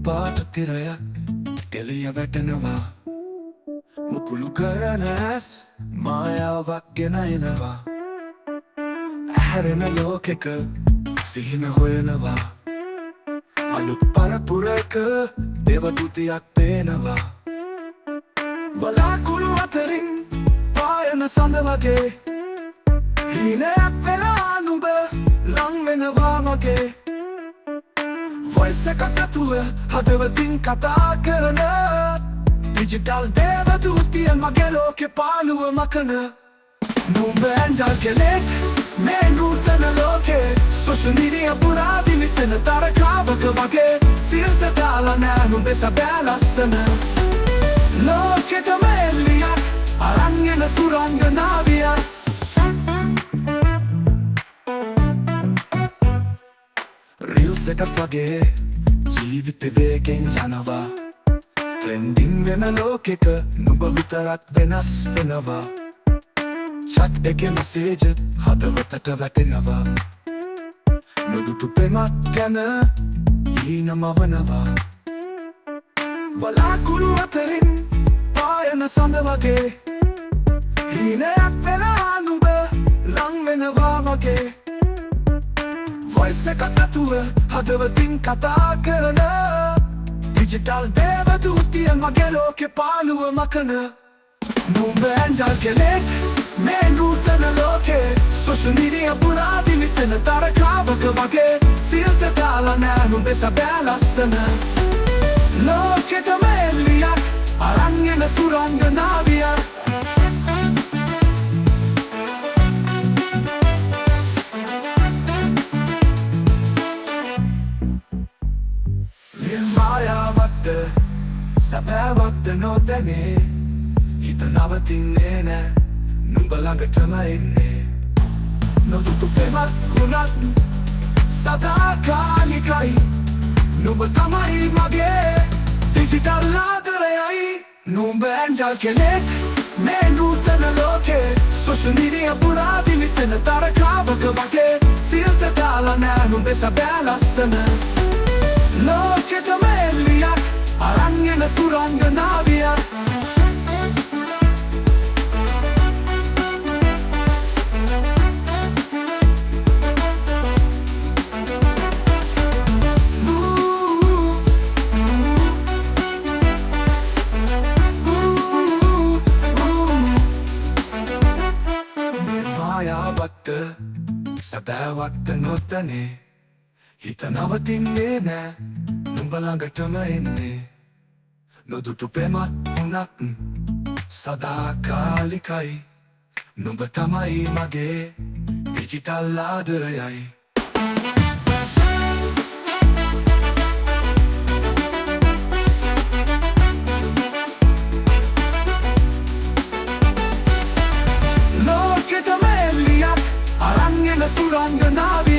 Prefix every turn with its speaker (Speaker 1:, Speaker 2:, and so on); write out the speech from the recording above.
Speaker 1: පාට තිරයක් එළිය වැටෙනවා මුකුළු කරන ඇස් මායාවක් ගෙන එනවා ඇහැරෙන ලෝකෙක සිහින හොයනවා අලුත් පරපුරක දේවදූතයක් පේනවා වලාකුළු අතරින් පායන සඳ වගේ හීනයක් වෙලා නුඹ ලං වෙනවා මගේ වොයිස් එකක් ඇතුව හදවතින් කතා කරන ඩිජිටල් දේවදූතිය මගේ ලෝකෙ පාළුව මකන නුඹ ඇන්ජල් කෙනෙක් මේ නූතන ලෝකේ සෝෂල් මීඩියා පුරා දිලිසෙන තරකාවක වගේ ෆිල්ටර් දාලා නෑ නුඹේ සැබෑ ලස්සන ලෝකෙටම එල්ලියක් අරන් එන සුරංගනාවියක් රීල්ස් එකක් වගේ ජීවිතේ වේගෙන් යනවා ට්‍රෙන්ඩින් වෙන ලෝකෙක නුඹ විතරක් වෙනස් වෙනවා චැට් එකේ මෙසේජ් හදවතට වැටෙනවා නොදුටු පෙමක් ගැන හීනමවනවා වලාකුළු අතරින් පායන සඳ වගේ හීනයක් වෙලා නුඹ ලං වෙනවා මගේ වොයිස් එකක් ඇතුව හදවතින් කතා කරන ඩිජිටල් දේවදූතිය මගේ ලෝකෙ පාළුව මකන නුඹ ඇන්ජල් කෙනෙක් මේ නූතන ලෝකේ සෝෂල් මීඩියා පුරා දිලිසෙන තරකාවක වගේ ෆිල්ටර් දාලා නෑ නුඹේ සැබෑ ලස්සන ලෝකෙටම එල්ලියක් අරන් එන සුරංගනාවියක් මායාවක්ද සැබෑවක්ද නොදැනේ හිත නවතින්නේ නෑ නුඹ ළඟටම එන්නේ නොදුටු පෙමක් වුණත් සදාකාලිකයි නුඹ තමයි මගේ ඩිජිටල් ආදරයයි නුඹ ඇන්ජල් කෙනෙක් මේ නූතන ලෝකේ සෝෂල් මීඩියා පුරා දිලිසෙන තරකාවක වගේ ෆිල්ටර් දාලා නෑ නුඹේ සැබෑ ලස්සන ලෝකෙටම එල්ලියක් අරන් එන සුරංගනාවියක් මායාවක්ද සැබෑවක්ද නොදැනේ හිත නවතින්නේ නෑ නුඹ ළඟටම එන්නේ නොදුටු පෙමක් වුණත් සදාකාලිකයි නුඹ තමයි මගේ ඩිජිටල් ආදරයයි ලෝකෙටම එල්ලියක් අරන් එන සුරංගනාවියක්